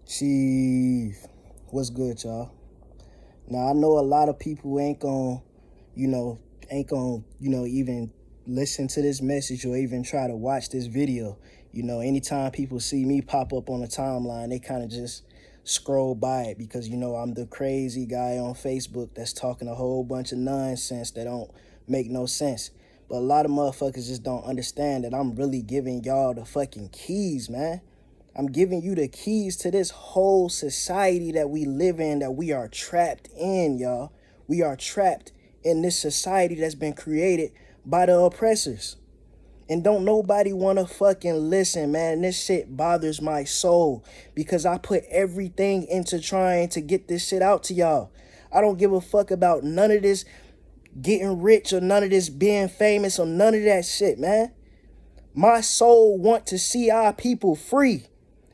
Chief, what's good, y'all? Now I know a lot of people you know, even listen to this message or even try to watch this video. Anytime people see me pop up on the timeline, they kind of just scroll by it because I'm the crazy guy on Facebook that's talking a whole bunch of nonsense that don't make no sense. But a lot of motherfuckers just don't understand that I'm really giving y'all the fucking keys, man. I'm giving you the keys to this whole society that we live in, that we are trapped in, y'all. We are trapped in this society that's been created by the oppressors. And don't nobody want to fucking listen, man. This shit bothers my soul because I put everything into trying to get this shit out to y'all. I don't give a fuck about none of this getting rich or none of this being famous or none of that shit, man. My soul want to see our people free.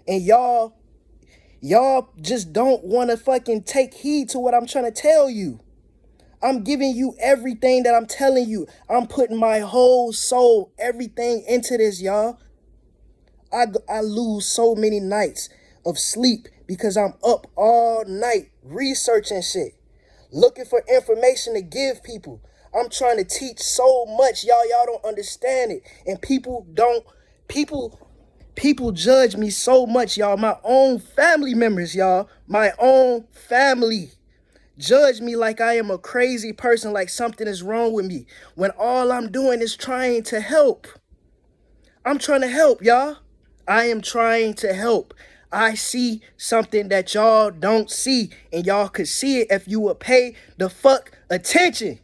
And y'all just don't want to fucking take heed to what I'm trying to tell you. I'm giving you everything that I'm telling you. I'm putting my whole soul, everything into this, y'all. I lose so many nights of sleep because I'm up all night researching shit, looking for information to give people. I'm trying to teach so much, y'all. Y'all don't understand it. And people judge me so much, y'all. My own family members, y'all. My own family judge me like I am a crazy person, like something is wrong with me, when all I'm doing is trying to help. I'm trying to help, y'all. I am trying to help. I see something that y'all don't see, and y'all could see it if you would pay the fuck attention.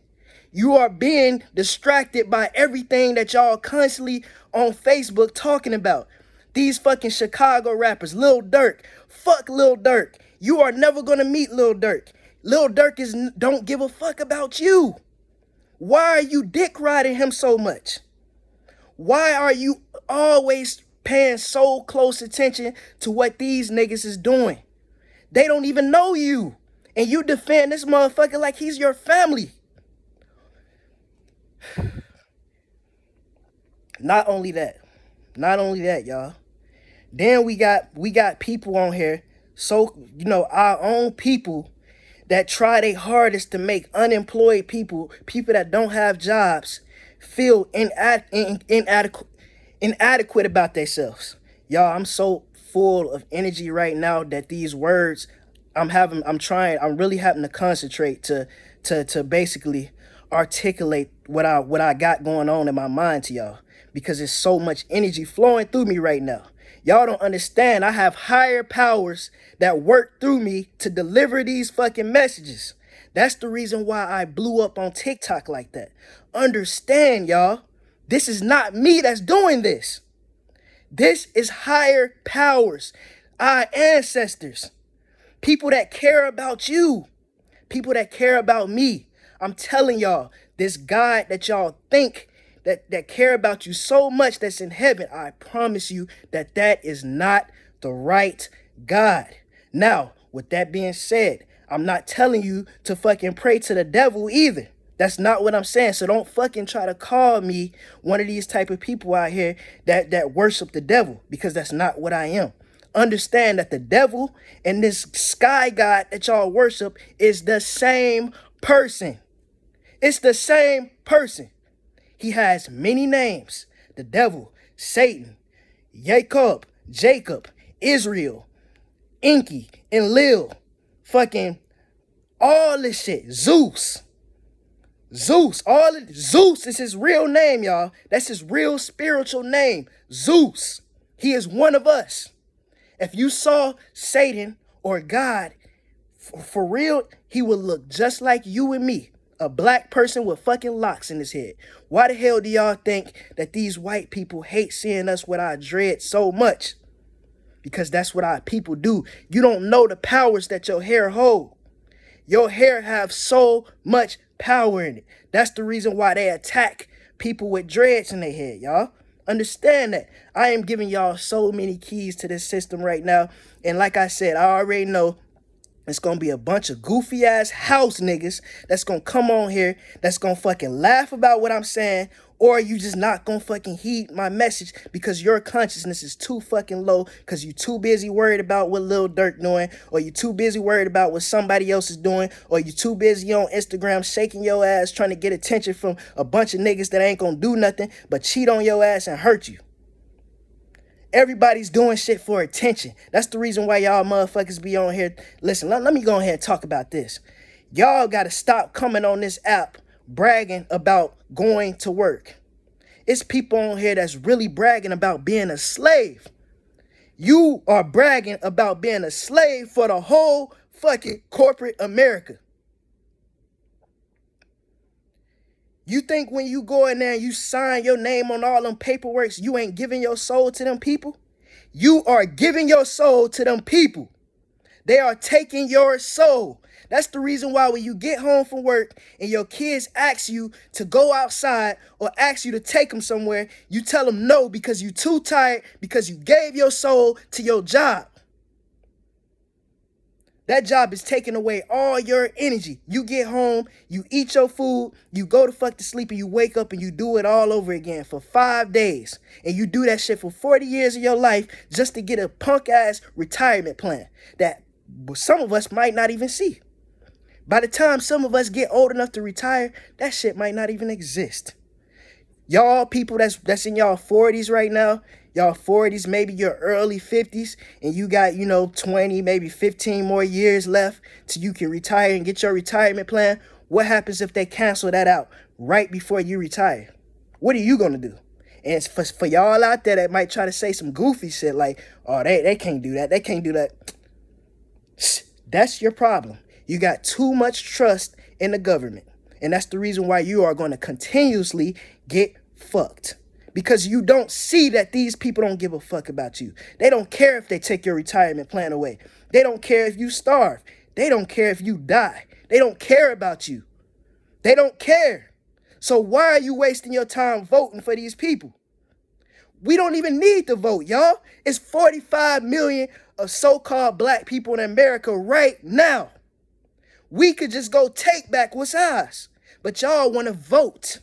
You are being distracted by everything that y'all constantly on Facebook talking about. These fucking Chicago rappers, Lil Durk. Fuck Lil Durk. You are never gonna meet Lil Durk. Lil Durk don't give a fuck about you. Why are you dick riding him so much? Why are you always paying so close attention to what these niggas is doing? They don't even know you. And you defend this motherfucker like he's your family. Not only that, y'all. Then we got people on here, so our own people that try their hardest to make unemployed people that don't have jobs, feel inadequate about themselves. Y'all, I'm so full of energy right now that these words I'm really having to concentrate to basically articulate what I got going on in my mind to y'all, because there's so much energy flowing through me right now. Y'all don't understand. I have higher powers that work through me to deliver these fucking messages. That's the reason why I blew up on TikTok like that. Understand, y'all. This is not me that's doing this. This is higher powers, our ancestors, people that care about you, people that care about me. I'm telling y'all, this God that y'all think that care about you so much that's in heaven, I promise you that is not the right God. Now, with that being said, I'm not telling you to fucking pray to the devil either. That's not what I'm saying. So don't fucking try to call me one of these type of people out here that worship the devil, because that's not what I am. Understand that the devil and this sky god that y'all worship is the same person. It's the same person. He has many names. The devil, Satan, Jacob, Israel, Inky, and Lil. Fucking all this shit. Zeus, Zeus is his real name, y'all. That's his real spiritual name. Zeus. He is one of us. If you saw Satan or God, for real, he would look just like you and me. A black person with fucking locks in his head. Why the hell do y'all think that these white people hate seeing us with our dread so much? Because that's what our people do. You don't know the powers that your hair hold. Your hair have so much power in it. That's the reason why they attack people with dreads in their head, y'all. Understand that. I am giving y'all so many keys to this system right now. And like I said, I already know It's gonna be a bunch of goofy ass house niggas that's gonna come on here, that's gonna fucking laugh about what I'm saying, or you just not gonna fucking heed my message because your consciousness is too fucking low because you too busy worried about what Lil Durk doing, or you too busy worried about what somebody else is doing, or you too busy on Instagram shaking your ass trying to get attention from a bunch of niggas that ain't gonna do nothing but cheat on your ass and hurt you. Everybody's doing shit for attention. That's the reason why y'all motherfuckers be on here. Listen, let me go ahead and talk about this. Y'all got to stop coming on this app bragging about going to work. It's people on here that's really bragging about being a slave. You are bragging about being a slave for the whole fucking corporate America. You think when you go in there and you sign your name on all them paperworks, you ain't giving your soul to them people? You are giving your soul to them people. They are taking your soul. That's the reason why when you get home from work and your kids ask you to go outside or ask you to take them somewhere, you tell them no because you're too tired because you gave your soul to your job. That job is taking away all your energy. You get home, you eat your food, you go to fuck to sleep, and you wake up and you do it all over again for 5 days. And you do that shit for 40 years of your life just to get a punk-ass retirement plan that some of us might not even see. By the time some of us get old enough to retire, that shit might not even exist. Y'all people that's in y'all 40s right now, y'all 40s, maybe your early 50s, and you got, 20, maybe 15 more years left till you can retire and get your retirement plan. What happens if they cancel that out right before you retire? What are you going to do? And it's for y'all out there that might try to say some goofy shit like, oh, they can't do that. They can't do that. That's your problem. You got too much trust in the government. And that's the reason why you are going to continuously get fucked. Because you don't see that these people don't give a fuck about you. They don't care if they take your retirement plan away. They don't care if you starve. They don't care if you die. They don't care about you. They don't care. So why are you wasting your time voting for these people? We don't even need to vote, y'all. It's 45 million of so-called black people in America right now. We could just go take back what's ours. But y'all want to vote.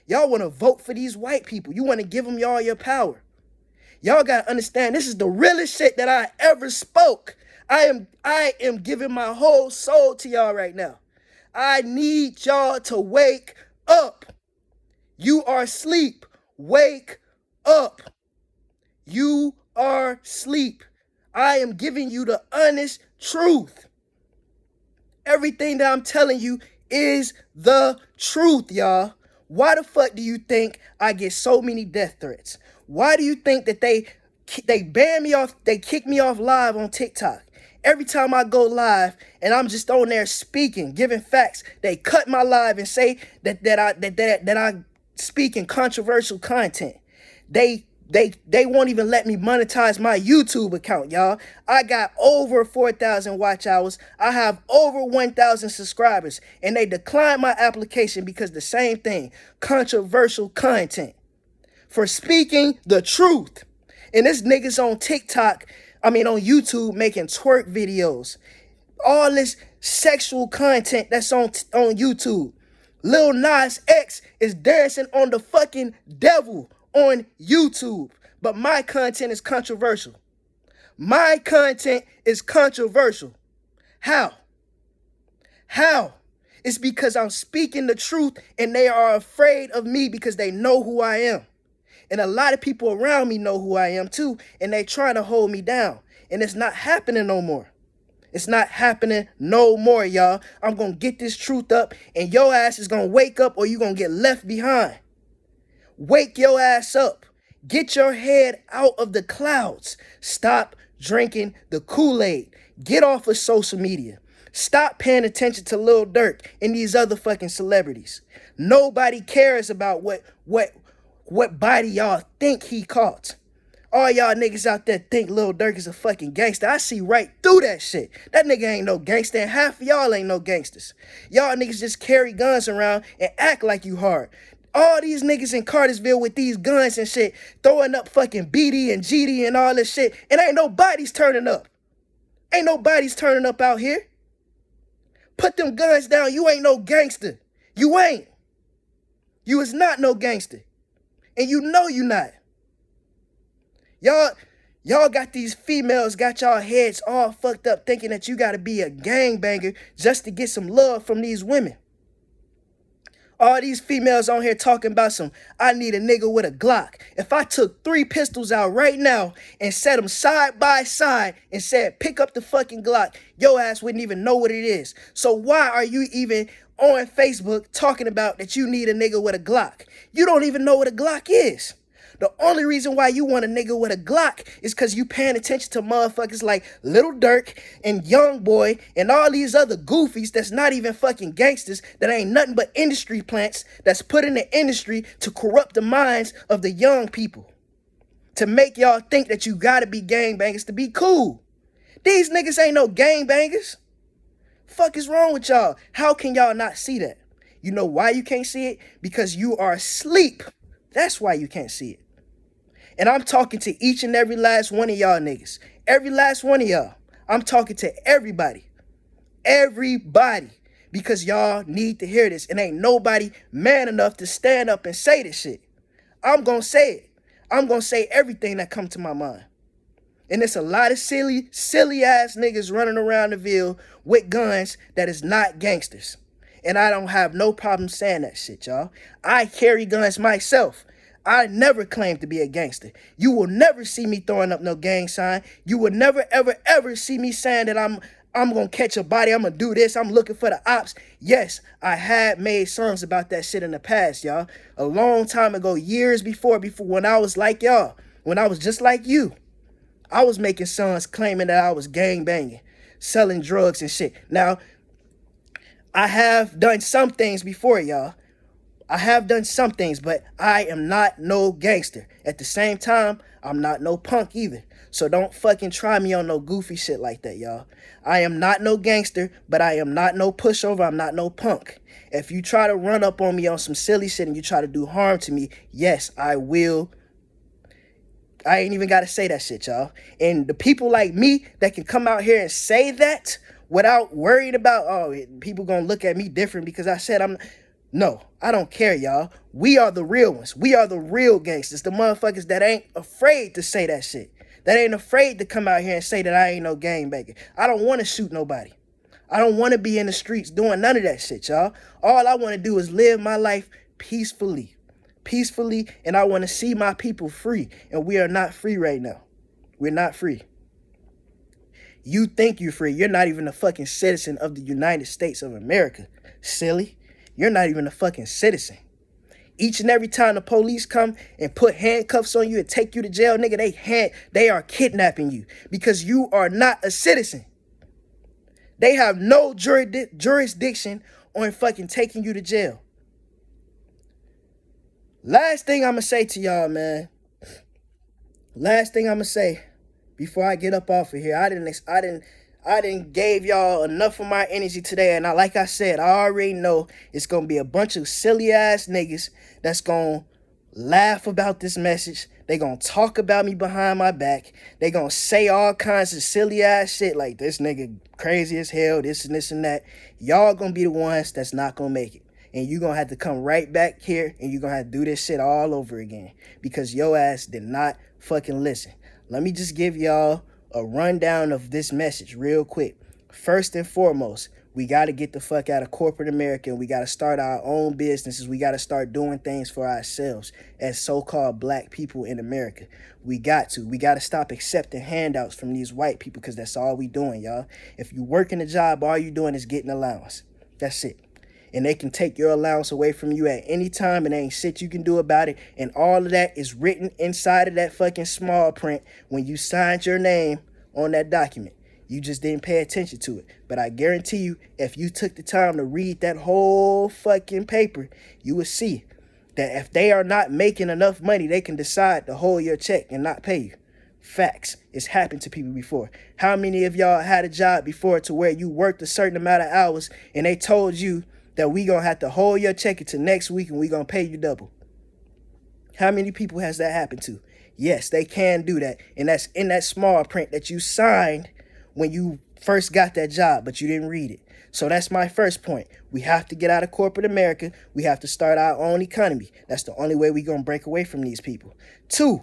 Y'all want to vote for these white people. You want to give them y'all your power. Y'all got to understand, this is the realest shit that I ever spoke. I am giving my whole soul to y'all right now. I need y'all to wake up. You are asleep. Wake up. You are asleep. I am giving you the honest truth. Everything that I'm telling you is the truth, y'all. Why the fuck do you think I get so many death threats? Why do you think that they ban me off, they kick me off live on TikTok? Every time I go live and I'm just on there speaking, giving facts, they cut my live and say that I speak in controversial content. They won't even let me monetize my YouTube account, y'all. I got over 4,000 watch hours. I have over 1,000 subscribers. And they declined my application because the same thing, controversial content. For speaking the truth. And this niggas on on YouTube making twerk videos. All this sexual content that's on YouTube. Lil Nas X is dancing on the fucking devil on YouTube, but my content is controversial. My content is controversial. How? It's because I'm speaking the truth and they are afraid of me because they know who I am. And a lot of people around me know who I am too, and they trying to hold me down. And it's not happening no more. It's not happening no more, y'all. I'm going to get this truth up and your ass is going to wake up or you're going to get left behind. Wake your ass up. Get your head out of the clouds. Stop drinking the Kool-Aid. Get off of social media. Stop paying attention to Lil Durk and these other fucking celebrities. Nobody cares about what body y'all think he caught. All y'all niggas out there think Lil Durk is a fucking gangster. I see right through that shit. That nigga ain't no gangster, and half of y'all ain't no gangsters. Y'all niggas just carry guns around and act like you hard. All these niggas in Cartersville with these guns and shit, throwing up fucking BD and GD and all this shit, and ain't nobody's turning up. Ain't nobody's turning up out here. Put them guns down. You ain't no gangster. You ain't. You is not no gangster. And you know you not. Y'all got these females, got y'all heads all fucked up thinking that you gotta be a gangbanger just to get some love from these women. All these females on here talking about I need a nigga with a Glock. If I took 3 pistols out right now and set them side by side and said, pick up the fucking Glock, your ass wouldn't even know what it is. So why are you even on Facebook talking about that you need a nigga with a Glock? You don't even know what a Glock is. The only reason why you want a nigga with a Glock is because you paying attention to motherfuckers like Lil Durk and Young Boy and all these other goofies that's not even fucking gangsters, that ain't nothing but industry plants that's put in the industry to corrupt the minds of the young people. To make y'all think that you gotta be gangbangers to be cool. These niggas ain't no gangbangers. Fuck is wrong with y'all? How can y'all not see that? You know why you can't see it? Because you are asleep. That's why you can't see it. And I'm talking to each and every last one of y'all niggas. Every last one of y'all. I'm talking to everybody. Everybody. Because y'all need to hear this. And ain't nobody man enough to stand up and say this shit. I'm going to say it. I'm going to say everything that comes to my mind. And there's a lot of silly ass niggas running around the Ville with guns that is not gangsters. And I don't have no problem saying that shit, y'all. I carry guns myself. I never claimed to be a gangster. You will never see me throwing up no gang sign. You will never, ever, ever see me saying that I'm going to catch a body. I'm going to do this. I'm looking for the ops. Yes, I had made songs about that shit in the past, y'all. A long time ago, years before when I was like y'all, when I was just like you. I was making songs claiming that I was gang banging, selling drugs and shit. Now, I have done some things before, y'all. I have done some things, but I am not no gangster. At the same time, I'm not no punk either. So don't fucking try me on no goofy shit like that, y'all. I am not no gangster, but I am not no pushover. I'm not no punk. If you try to run up on me on some silly shit and you try to do harm to me, yes, I will. I ain't even got to say that shit, y'all. And the people like me that can come out here and say that without worrying about, oh, people gonna look at me different because I said no, I don't care, y'all. We are the real ones. We are the real gangsters. The motherfuckers that ain't afraid to say that shit. That ain't afraid to come out here and say that I ain't no gangbanger. I don't want to shoot nobody. I don't want to be in the streets doing none of that shit, y'all. All I want to do is live my life peacefully. Peacefully, and I want to see my people free. And we are not free right now. We're not free. You think you're free. You're not even a fucking citizen of the United States of America. Silly. You're not even a fucking citizen. Each and every time the police come and put handcuffs on you and take you to jail, nigga, they are kidnapping you because you are not a citizen. They have no jurisdiction on fucking taking you to jail. Last thing I'm going to say to y'all, man. Last thing I'm going to say before I get up off of here. I didn't gave y'all enough of my energy today. And like I said, I already know it's going to be a bunch of silly ass niggas that's going to laugh about this message. They going to talk about me behind my back. They going to say all kinds of silly ass shit like this nigga crazy as hell, this and this and that. Y'all going to be the ones that's not going to make it. And you're going to have to come right back here and you're going to have to do this shit all over again because your ass did not fucking listen. Let me just give y'all a rundown of this message real quick. First and foremost, we got to get the fuck out of corporate America and we got to start our own businesses. We got to start doing things for ourselves as so-called black people in America. We got to stop accepting handouts from these white people because that's all we doing, y'all. If you working a job, all you doing is getting allowance. That's it. And they can take your allowance away from you at any time and there ain't shit you can do about it. And all of that is written inside of that fucking small print when you signed your name on that document. You just didn't pay attention to it. But I guarantee you, if you took the time to read that whole fucking paper, you would see that if they are not making enough money, they can decide to hold your check and not pay you. Facts. It's happened to people before. How many of y'all had a job before to where you worked a certain amount of hours and they told you that we gonna have to hold your check until next week and we gonna pay you double? How many people has that happened to? Yes, they can do that. And that's in that small print that you signed when you first got that job, but you didn't read it. So that's my first point. We have to get out of corporate America. We have to start our own economy. That's the only way we're going to break away from these people. 2,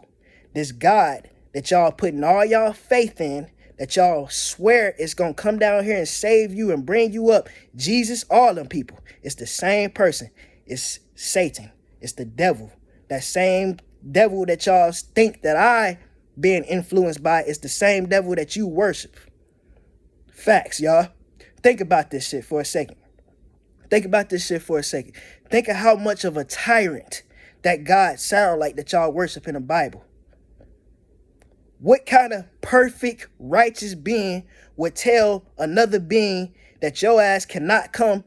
this God that y'all putting all y'all faith in, that y'all swear is going to come down here and save you and bring you up. Jesus, all them people. It's the same person. It's Satan. It's the devil. That same devil that y'all think that I being influenced by is the same devil that you worship. Facts, y'all. Think about this shit for a second. Think about this shit for a second. Think of how much of a tyrant that God sound like that y'all worship in the Bible. What kind of perfect, righteous being would tell another being that your ass cannot come,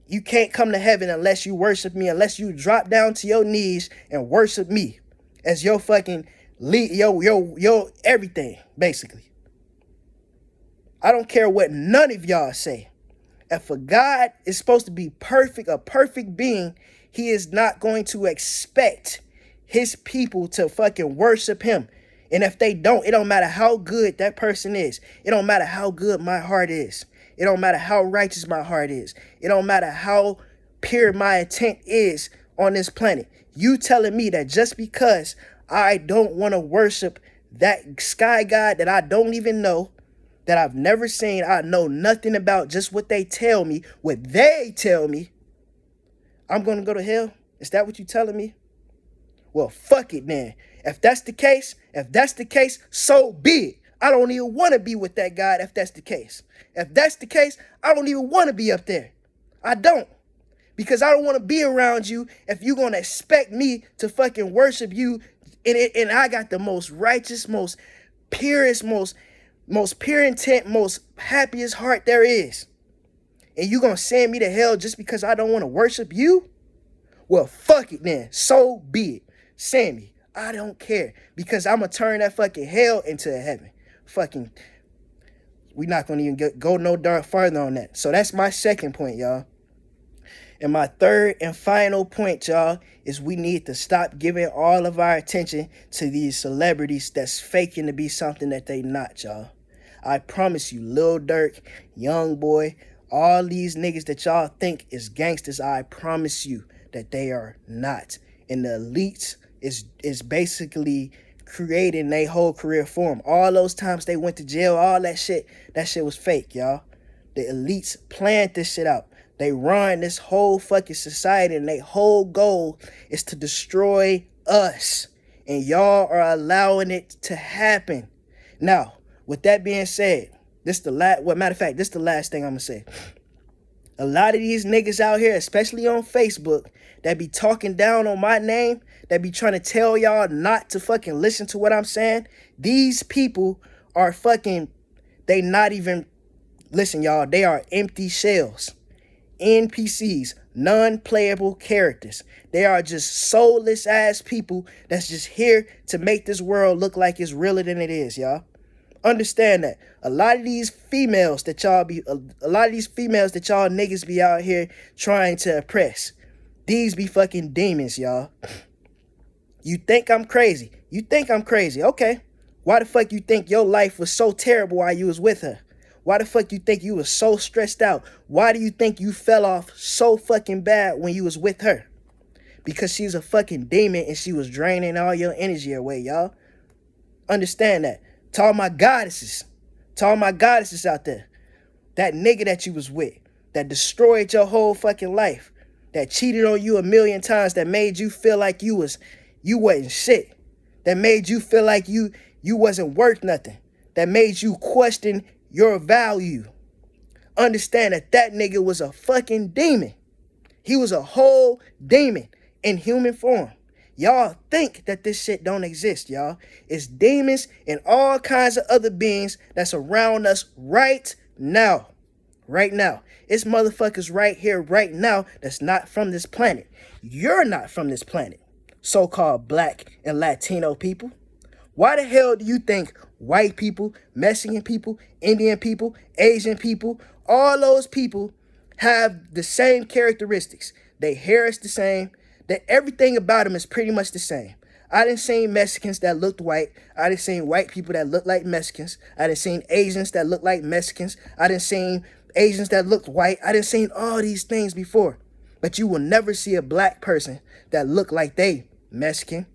you can't come to heaven unless you worship me, unless you drop down to your knees and worship me as your fucking lead, yo, everything, basically. I don't care what none of y'all say. If a God is supposed to be perfect, a perfect being, he is not going to expect his people to fucking worship him. And if they don't, it don't matter how good that person is. It don't matter how good my heart is. It don't matter how righteous my heart is. It don't matter how pure my intent is on this planet. You telling me that just because I don't want to worship that sky god that I don't even know, that I've never seen, I know nothing about, just what they tell me, I'm going to go to hell? Is that what you telling me? Well, fuck it then. If that's the case, so be it. I don't even want to be with that God if that's the case. If that's the case, I don't even want to be up there. I don't. Because I don't want to be around you if you're going to expect me to fucking worship you. And I got the most righteous, most purest, most pure intent, most happiest heart there is. And you gonna send me to hell just because I don't want to worship you? Well, fuck it then. So be it. Send me. I don't care. Because I'm gonna turn that fucking hell into a heaven. Fucking, we not gonna even go no darn farther on that. So that's my second point, y'all. And my third and final point, y'all, is we need to stop giving all of our attention to these celebrities that's faking to be something that they not, y'all. I promise you, Lil Durk, Young Boy, all these niggas that y'all think is gangsters, I promise you that they are not. And the elites is basically creating their whole career for them. All those times they went to jail, all that shit was fake, y'all. The elites planned this shit out. They run this whole fucking society, and their whole goal is to destroy us. And y'all are allowing it to happen. Now, with that being said, this the last thing I'm gonna say. A lot of these niggas out here, especially on Facebook, that be talking down on my name, that be trying to tell y'all not to fucking listen to what I'm saying, these people are fucking, they not even, listen y'all, they are empty shells. NPCs, non-playable characters. They are just soulless ass people that's just here to make this world look like it's realer than it is, y'all. Understand that. A lot of these females that y'all niggas be out here trying to oppress, these be fucking demons, y'all. You think I'm crazy. Okay. Why the fuck you think your life was so terrible while you was with her? Why the fuck you think you was so stressed out? Why do you think you fell off so fucking bad when you was with her? Because she's a fucking demon and she was draining all your energy away, y'all. Understand that. To all my goddesses out there. That nigga that you was with, that destroyed your whole fucking life, that cheated on you 1,000,000 times, that made you feel like you wasn't shit, that made you feel like you wasn't worth nothing, that made you question your value. Understand that nigga was a fucking demon. He was a whole demon in human form. Y'all think that this shit don't exist, y'all. It's demons and all kinds of other beings that's around us right now. Right now. It's motherfuckers right here, right now, that's not from this planet. You're not from this planet. So-called black and Latino people. Why the hell do you think white people, Mexican people, Indian people, Asian people, all those people have the same characteristics? Their hair is the same. That everything about them is pretty much the same. I done seen Mexicans that looked white. I done seen white people that look like Mexicans. I done seen Asians that look like Mexicans. I done seen Asians that looked white. I done seen all these things before. But you will never see a black person that look like they Mexican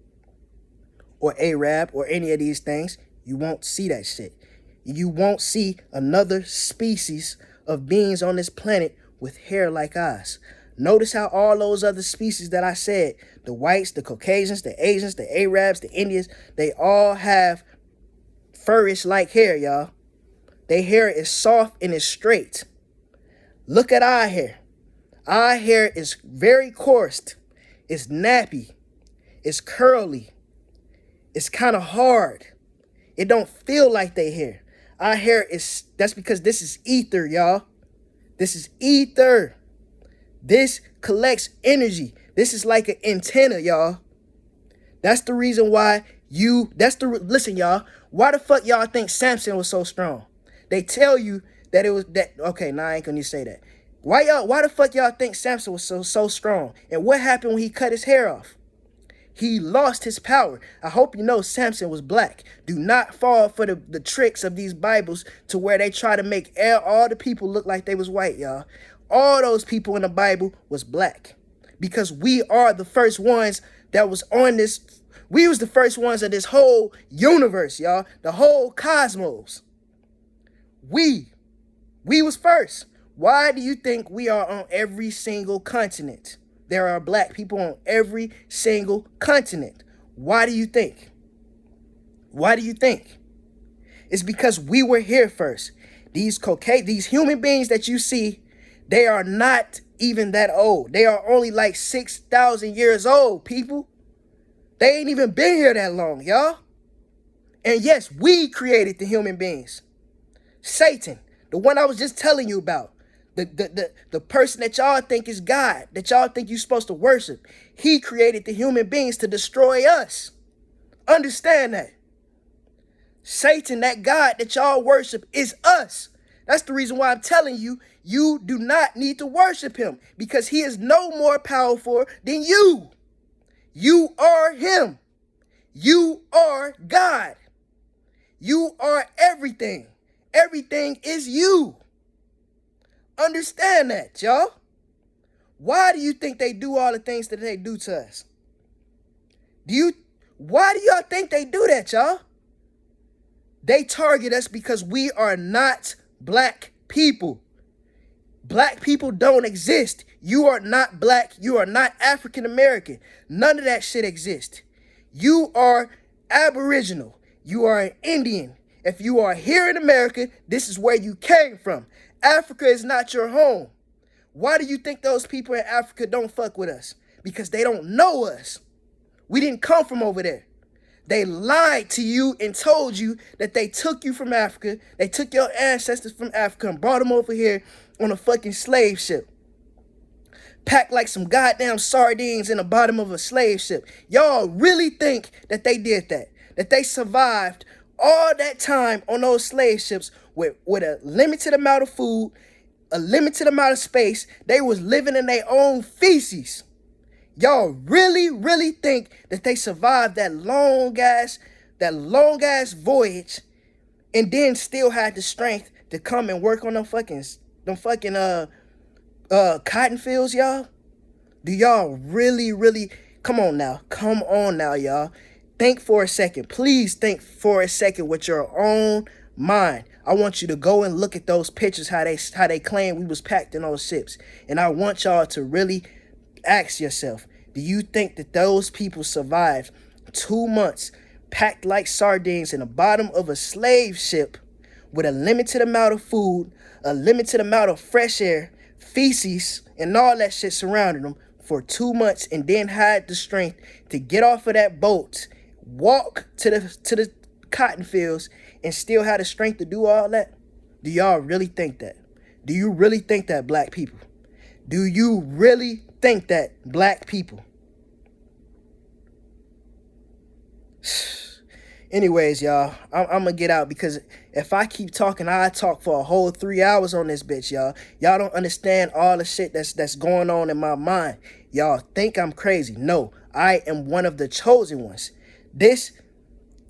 or Arab or any of these things. You won't see that shit. You won't see another species of beings on this planet with hair like ours. Notice how all those other species that I said, the whites, the Caucasians, the Asians, the Arabs, the Indians, they all have furish like hair, y'all. Their hair is soft and is straight. Look at our hair. Our hair is very coarse. It's nappy. It's curly. It's kind of hard. It don't feel like they hair. Our hair is, that's because this is ether, y'all. This is ether. This collects energy. This is like an antenna, y'all. That's the reason why listen, y'all. Why the fuck y'all think Samson was so strong? They tell you that it was that, okay, nah, I ain't gonna say that. Why the fuck y'all think Samson was so strong? And what happened when he cut his hair off? He lost his power. I hope you know Samson was black. Do not fall for the tricks of these Bibles to where they try to make all the people look like they was white, y'all. All those people in the Bible was black. Because we are the first ones that was on this. We was the first ones of this whole universe, y'all. The whole cosmos. We was first. Why do you think we are on every single continent? There are black people on every single continent. Why do you think? Why do you think? It's because we were here first. These human beings that you see, they are not even that old. They are only like 6,000 years old, people. They ain't even been here that long, y'all. And yes, we created the human beings. Satan, the one I was just telling you about. The person that y'all think is God, that y'all think you're supposed to worship. He created the human beings to destroy us. Understand that. Satan, that God that y'all worship, is us. That's the reason why I'm telling you, you do not need to worship him, because he is no more powerful than you. You are him. You are God. You are everything. Everything is you. Understand that, y'all. Why do you think they do all the things that they do to us? Why do y'all think they do that, y'all? They target us because we are not black people. Black people don't exist. You are not black. You are not African American. None of that shit exists. You are Aboriginal. You are an Indian. If you are here in America, this is where you came from. Africa is not your home. Why do you think those people in Africa don't fuck with us? Because they don't know us. We didn't come from over there. They lied to you and told you that they took you from Africa. They took your ancestors from Africa and brought them over here on a fucking slave ship. Packed like some goddamn sardines in the bottom of a slave ship. Y'all really think that they did that? That they survived all that time on those slave ships with a limited amount of food, a limited amount of space. They was living in their own feces. Y'all really, really think that they survived that long ass voyage and then still had the strength to come and work on them fucking cotton fields, y'all? Do y'all really, come on now, y'all. Think for a second. Please think for a second with your own mind. I want you to go and look at those pictures, how they claim we was packed in those ships. And I want y'all to really ask yourself, do you think that those people survived 2 months packed like sardines in the bottom of a slave ship with a limited amount of food, a limited amount of fresh air, feces, and all that shit surrounding them for 2 months, and then had the strength to get off of that boat, walk to the cotton fields, and still had the strength to do all that? Do y'all really think that? Do you really think that, black people? Do you really think that, black people? Anyways, y'all, I'm gonna get out, because if I keep talking, I talk for a whole 3 hours on this bitch, y'all. Y'all don't understand all the shit that's going on in my mind. Y'all think I'm crazy. No, I am one of the chosen ones. This,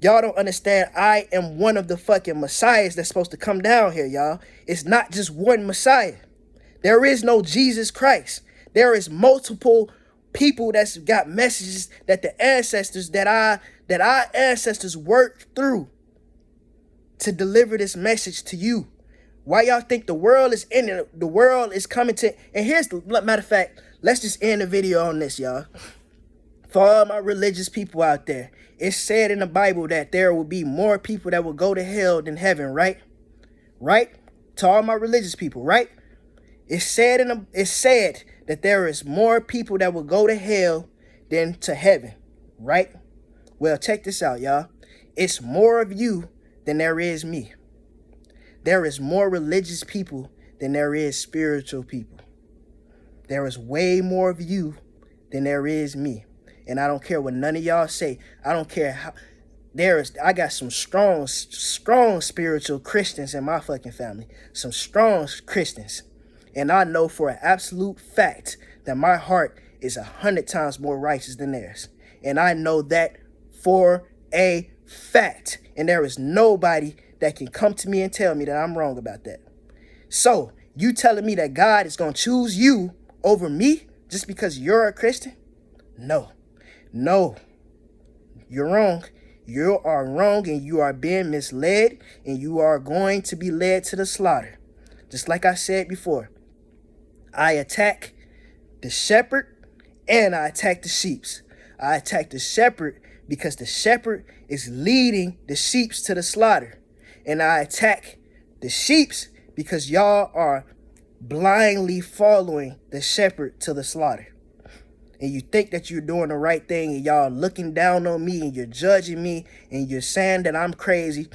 y'all don't understand. I am one of the fucking messiahs that's supposed to come down here, y'all. It's not just one messiah. There is no Jesus Christ. There is multiple people that's got messages that the ancestors, that our ancestors worked through to deliver this message to you. Why y'all think the world is in it? The world is coming to, and here's the matter of fact, let's just end the video on this, y'all. For all my religious people out there, it's said in the Bible that there will be more people that will go to hell than heaven, right? Right? To all my religious people, right? It's said that there is more people that will go to hell than to heaven, right? Well, check this out, y'all. It's more of you than there is me. There is more religious people than there is spiritual people. There is way more of you than there is me. And I don't care what none of y'all say. I don't care how. I got some strong spiritual Christians in my fucking family. Some strong Christians. And I know for an absolute fact that my heart is 100 times more righteous than theirs. And I know that for a fact. And there is nobody that can come to me and tell me that I'm wrong about that. So, you telling me that God is going to choose you over me just because you're a Christian? No. No. You're wrong. You are wrong, and you are being misled, and you are going to be led to the slaughter. Just like I said before, I attack the shepherd and I attack the sheep. I attack the shepherd because the shepherd is leading the sheep to the slaughter. And I attack the sheep because y'all are blindly following the shepherd to the slaughter. And you think that you're doing the right thing, and y'all looking down on me, and you're judging me, and you're saying that I'm crazy.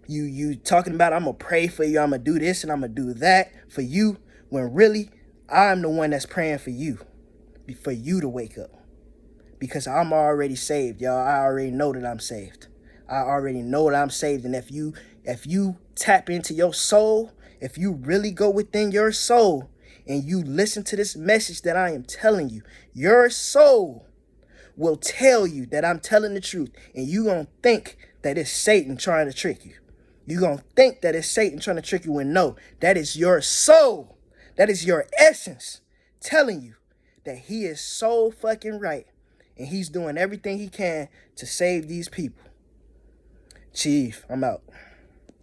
You talking about I'm going to pray for you, I'm going to do this and I'm going to do that for you, when really I'm the one that's praying for you to wake up. Because I'm already saved, y'all. I already know that I'm saved. I already know that I'm saved. And if you tap into your soul, if you really go within your soul and you listen to this message that I am telling you, your soul will tell you that I'm telling the truth. And you're going to think that it's Satan trying to trick you. You're going to think that it's Satan trying to trick you, when no, that is your soul. That is your essence telling you that he is so fucking right. And he's doing everything he can to save these people. Chief, I'm out.